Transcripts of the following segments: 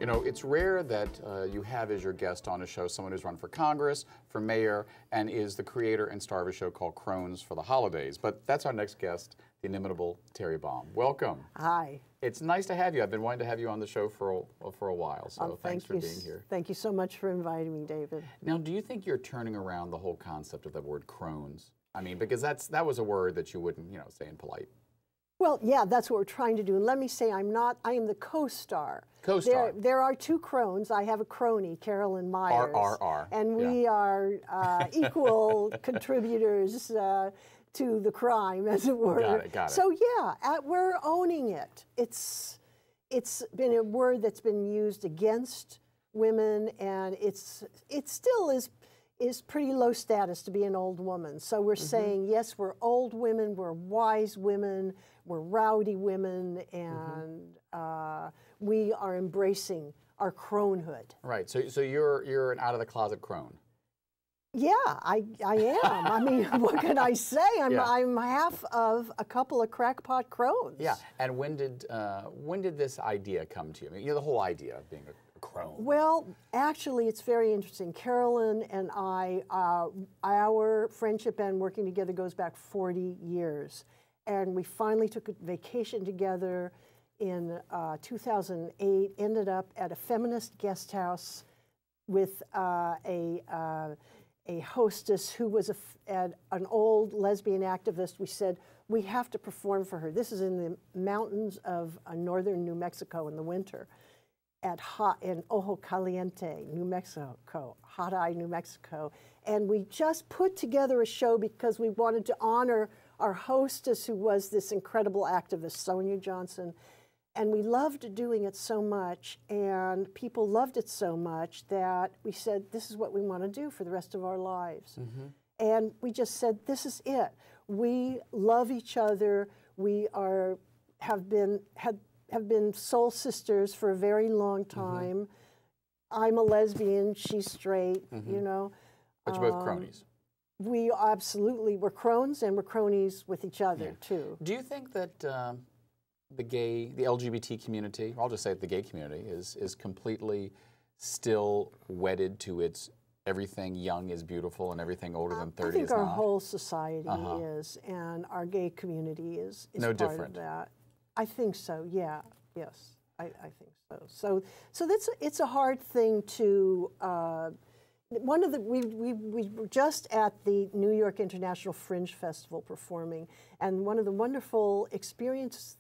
You know, it's rare that you have as your guest on a show someone who's run for Congress, for mayor, and is the creator and star of a show called Crones for the holidays. But that's our next guest, the inimitable Terry Baum. Welcome. Hi. It's nice to have you. I've been wanting to have you on the show for a while, so thanks for being here. Thank you so much for inviting me, David. Now, do you think you're turning around the whole concept of the word Crones? I mean, because that was a word that you wouldn't, say in polite. Well, yeah, that's what we're trying to do. And let me say, I am the co-star. Co-star. There are two Crones. I have a crony, Carolyn Myers. R. And we are equal contributors to the crime, as it were. Got it. So yeah, we're owning it. It's been a word that's been used against women, and it still is pretty low status to be an old woman. So we're saying, yes, we're old women, we're wise women, we're rowdy women, and we are embracing our cronehood. Right. So you're an out-of-the-closet crone. Yeah, I am. I mean, what can I say? I'm half of a couple of crackpot crones. Yeah. And when did this idea come to you? The whole idea of being a crone. Well, actually, it's very interesting. Carolyn and I, our friendship and working together goes back 40 years. And we finally took a vacation together in 2008, ended up at a feminist guest house with a hostess who was an old lesbian activist. We said, we have to perform for her. This is in the mountains of northern New Mexico in the winter. In Ojo Caliente, New Mexico, Hot Eye, New Mexico. And we just put together a show because we wanted to honor our hostess, who was this incredible activist, Sonia Johnson. And we loved doing it so much, and people loved it so much that we said, this is what we want to do for the rest of our lives. And we just said, this is it. We love each other. We have been soul sisters for a very long time. I'm a lesbian, she's straight, But you're both cronies. We're crones, and we're cronies with each other, too. Do you think that the LGBT community, I'll just say it, the gay community, is completely still wedded to its everything young is beautiful and everything older than 30 is not? I think our whole society is, and our gay community is no part different. Of that. I think so. Yeah. Yes. I think so. So it's a hard thing to. We were just at the New York International Fringe Festival performing, and one of the wonderful experiences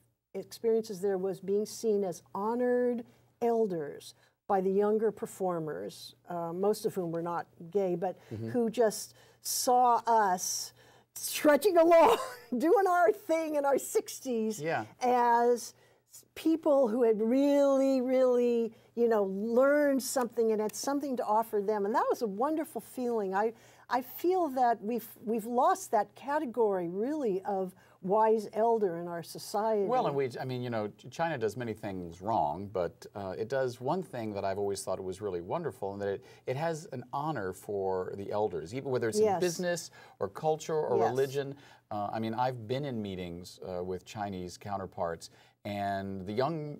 there was being seen as honored elders by the younger performers, most of whom were not gay, but who just saw us trudging along, doing our thing in our 60s as people who had really, really, learned something and had something to offer them. And that was a wonderful feeling. I feel that we've lost that category, really, of wise elder in our society. Well, and China does many things wrong, but it does one thing that I've always thought was really wonderful, and that it has an honor for the elders, even whether it's in business or culture or religion. I've been in meetings with Chinese counterparts, and the young,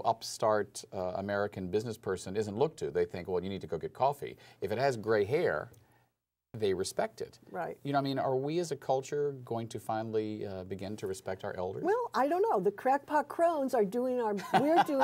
upstart American business person isn't looked to. They think, well, you need to go get coffee. If it has gray hair, they respect it. Right. Are we as a culture going to finally begin to respect our elders? Well, I don't know. The crackpot crones we're doing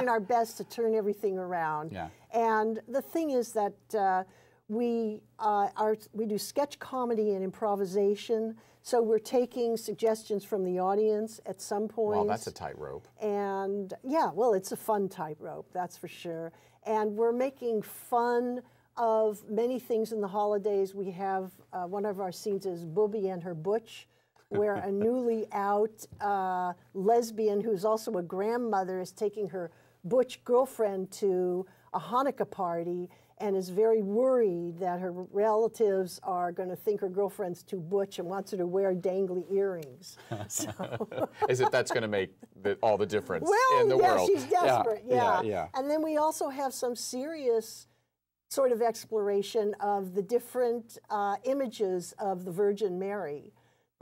our best to turn everything around. Yeah. And the thing is that we do sketch comedy and improvisation. So we're taking suggestions from the audience at some point. Well, that's a tightrope. And it's a fun tightrope, that's for sure. And we're making fun of many things in the holidays. We have one of our scenes is Booby and her Butch, where a newly out lesbian who's also a grandmother is taking her Butch girlfriend to a Hanukkah party and is very worried that her relatives are going to think her girlfriend's too butch and wants her to wear dangly earrings. So. That's going to make all the difference in the world? Well, she's desperate, yeah. And then we also have some serious sort of exploration of the different images of the Virgin Mary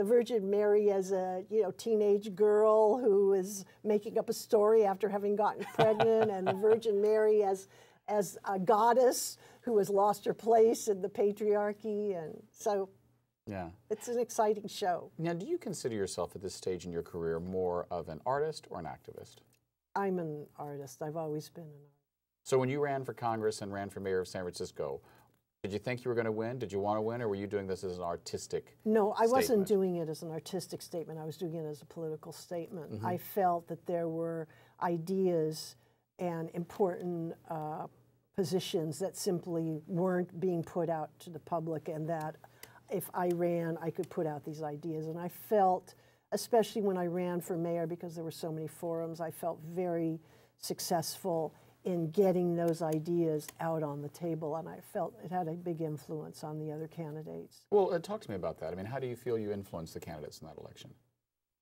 the Virgin Mary as a teenage girl who is making up a story after having gotten pregnant, and the Virgin Mary as a goddess who has lost her place in the patriarchy, and so it's an exciting show. Now, do you consider yourself at this stage in your career more of an artist or an activist? I'm an artist. I've always been an artist. So when you ran for Congress and ran for mayor of San Francisco, did you think you were going to win? Did you want to win, or were you doing this as an artistic No, I wasn't doing it as an artistic statement. I was doing it as a political statement. I felt that there were ideas and important positions that simply weren't being put out to the public, and that if I ran, I could put out these ideas. And I felt, especially when I ran for mayor, because there were so many forums, I felt very successful in getting those ideas out on the table, and I felt it had a big influence on the other candidates. Well, talk to me about that. I mean, how do you feel you influenced the candidates in that election?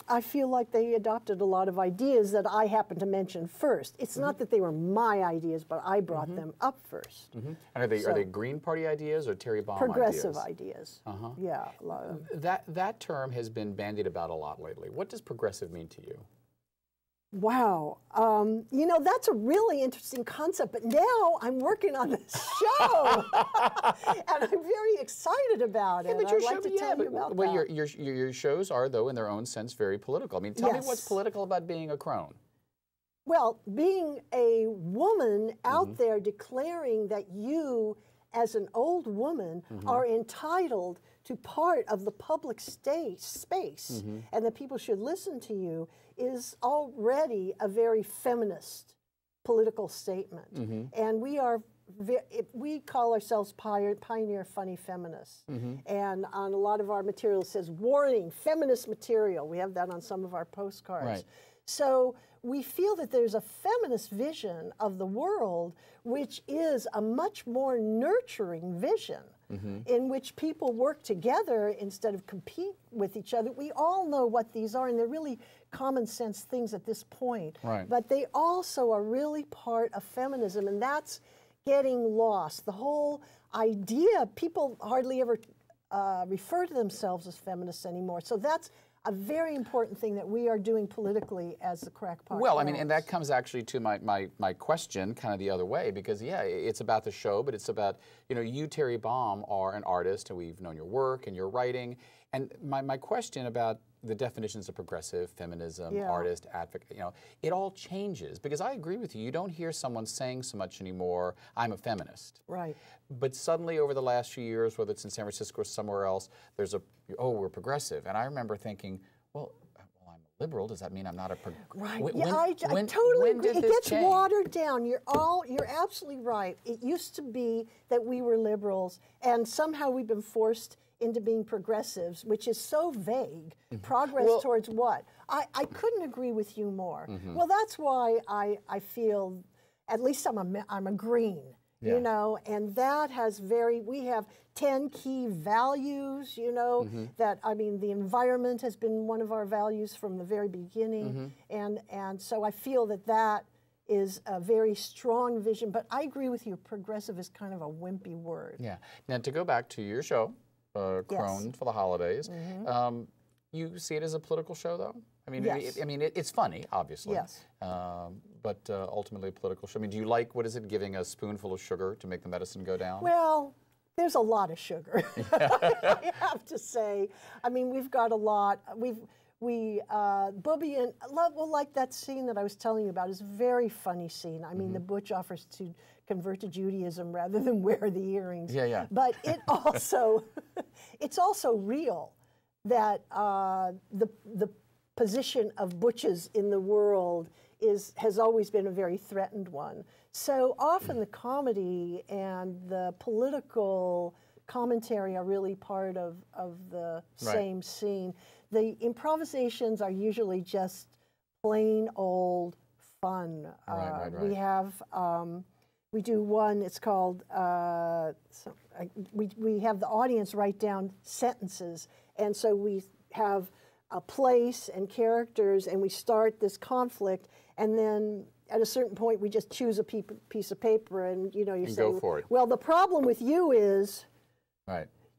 I feel like they adopted a lot of ideas that I happened to mention first. It's not that they were my ideas, but I brought them up first. And are they Green Party ideas or Terry Baum progressive ideas? Yeah, a lot of them. That term has been bandied about a lot lately. What does progressive mean to you? Wow. That's a really interesting concept, but now I'm working on this show, and I'm very excited about it. But I'd like to tell you about that. Your shows are, though, in their own sense, very political. I mean, tell me what's political about being a crone. Well, being a woman out there declaring that you, as an old woman, are entitled to part of the public space, and that people should listen to you, is already a very feminist political statement. And we call ourselves pioneer funny feminists. And on a lot of our material it says, warning, feminist material. We have that on some of our postcards. Right. So we feel that there's a feminist vision of the world, which is a much more nurturing vision, in which people work together instead of compete with each other. We all know what these are, and they're really common sense things at this point. Right. But they also are really part of feminism, and that's getting lost. The whole idea, people hardly ever refer to themselves as feminists anymore. So that's a very important thing that we are doing politically as the Crackpot. Well, I mean, and that comes actually to my question kind of the other way, because, yeah, it's about the show, but it's about, you, Terry Baum, are an artist, and we've known your work and your writing. And my question about the definitions of progressive, feminism, artist, advocate, it all changes, because I agree with you. You don't hear someone saying so much anymore, I'm a feminist. Right. But suddenly over the last few years, whether it's in San Francisco or somewhere else, there's we're progressive. And I remember thinking, well, I'm a liberal. Does that mean I'm not a progressive? Right. I totally agree. It gets watered down. You're absolutely right. It used to be that we were liberals, and somehow we've been forced into being progressives, which is so vague. Progress towards what? I couldn't agree with you more. Well, that's why I feel, at least I'm a green, and that has we have 10 key values, that, I mean, the environment has been one of our values from the very beginning, and so I feel that is a very strong vision, but I agree with you, progressive is kind of a wimpy word. Yeah. Now, to go back to your show, Crones for the holidays. You see it as a political show, though? I mean, it's funny, obviously. Yes. But ultimately a political show. I mean, do you like, what is it, giving a spoonful of sugar to make the medicine go down? Well, there's a lot of sugar, I have to say. I mean, we've got a lot. Booby and, well, like that scene that I was telling you about is a very funny scene. I mean, the butch offers to convert to Judaism rather than wear the earrings. Yeah. But it also, it's also real that the position of butches in the world has always been a very threatened one. So often the comedy and the political commentary are really part of the same scene. The improvisations are usually just plain old fun. Right. We have, we do one, it's called, we have the audience write down sentences, and so we have a place and characters, and we start this conflict, and then at a certain point we just choose a piece of paper, and you say, go for it. Well, the problem with you is,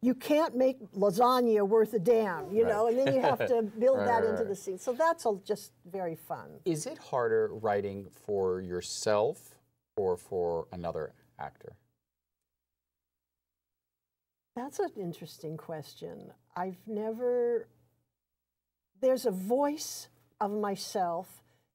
you can't make lasagna worth a damn, you know, and then you have to build that into the scene. So that's just very fun. Is it harder writing for yourself or for another actor? That's an interesting question. There's a voice of myself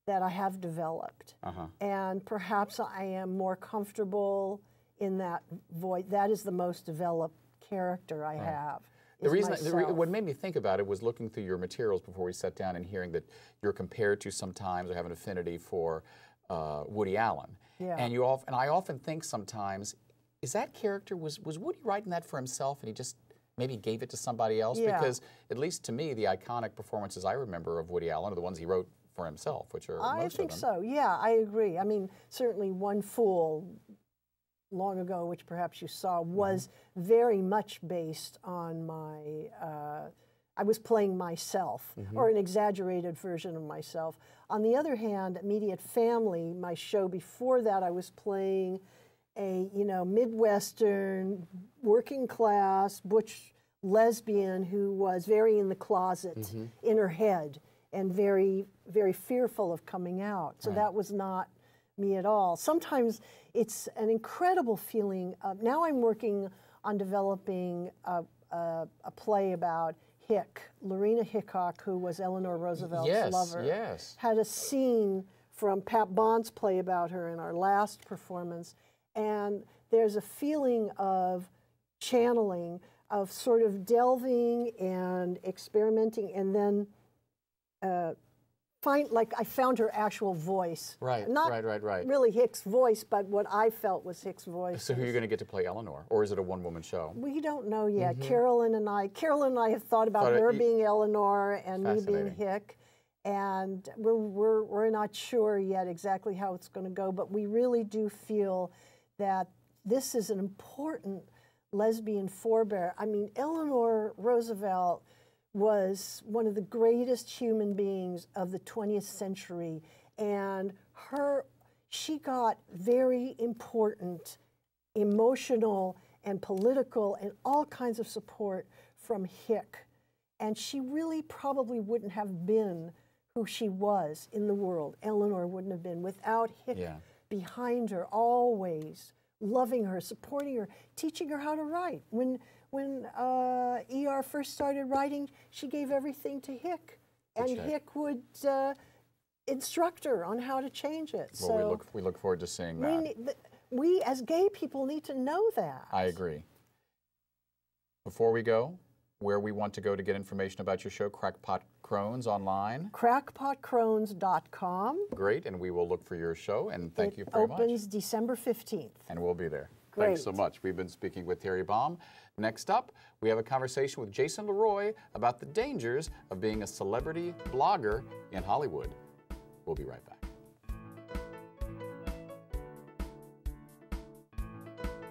that I have developed. And perhaps I am more comfortable in that voice. That is the most developed character I have. The reason, what made me think about it was looking through your materials before we sat down and hearing that you're compared to sometimes or have an affinity for Woody Allen. Yeah. And I often think sometimes, is that character, was Woody writing that for himself and he just maybe gave it to somebody else? Yeah. Because at least to me, the iconic performances I remember of Woody Allen are the ones he wrote for himself, which are most of them. I think so, yeah, I agree. I mean, certainly One Fool, long ago, which perhaps you saw, was very much based on my, I was playing myself, or an exaggerated version of myself. On the other hand, Immediate Family, my show before that, I was playing a, you know, Midwestern, working class, butch lesbian who was very in the closet in her head and very, very fearful of coming out. So that was not me at all. Sometimes it's an incredible feeling of, now I'm working on developing a play about Hick. Lorena Hickok, who was Eleanor Roosevelt's lover, had a scene from Pat Bond's play about her in our last performance. And there's a feeling of channeling, of sort of delving and experimenting, and then I found her actual voice. Not really Hick's voice, but what I felt was Hick's voice. So who are you going to get to play Eleanor? Or is it a one-woman show? We don't know yet. Carolyn and I have thought about her being Eleanor and me being Hick. And we're not sure yet exactly how it's going to go, but we really do feel that this is an important lesbian forebear. I mean, Eleanor Roosevelt was one of the greatest human beings of the 20th century, and she got very important emotional and political and all kinds of support from Hick. And she really probably wouldn't have been who she was in the world. Eleanor wouldn't have been without Hick behind her, always loving her, supporting her, teaching her how to write. When E.R. first started writing, she gave everything to Hick, and Hick would instruct her on how to change it. Well, we look forward to seeing that. We as gay people need to know that. I agree. Before we go, where we want to go to get information about your show, Crackpot Crones online. Crackpotcrones.com. Great, and we will look for your show, and thank you very much. It opens December 15th. And we'll be there. Great. Thanks so much. We've been speaking with Terry Baum. Next up, we have a conversation with Jason Leroy about the dangers of being a celebrity blogger in Hollywood. We'll be right back.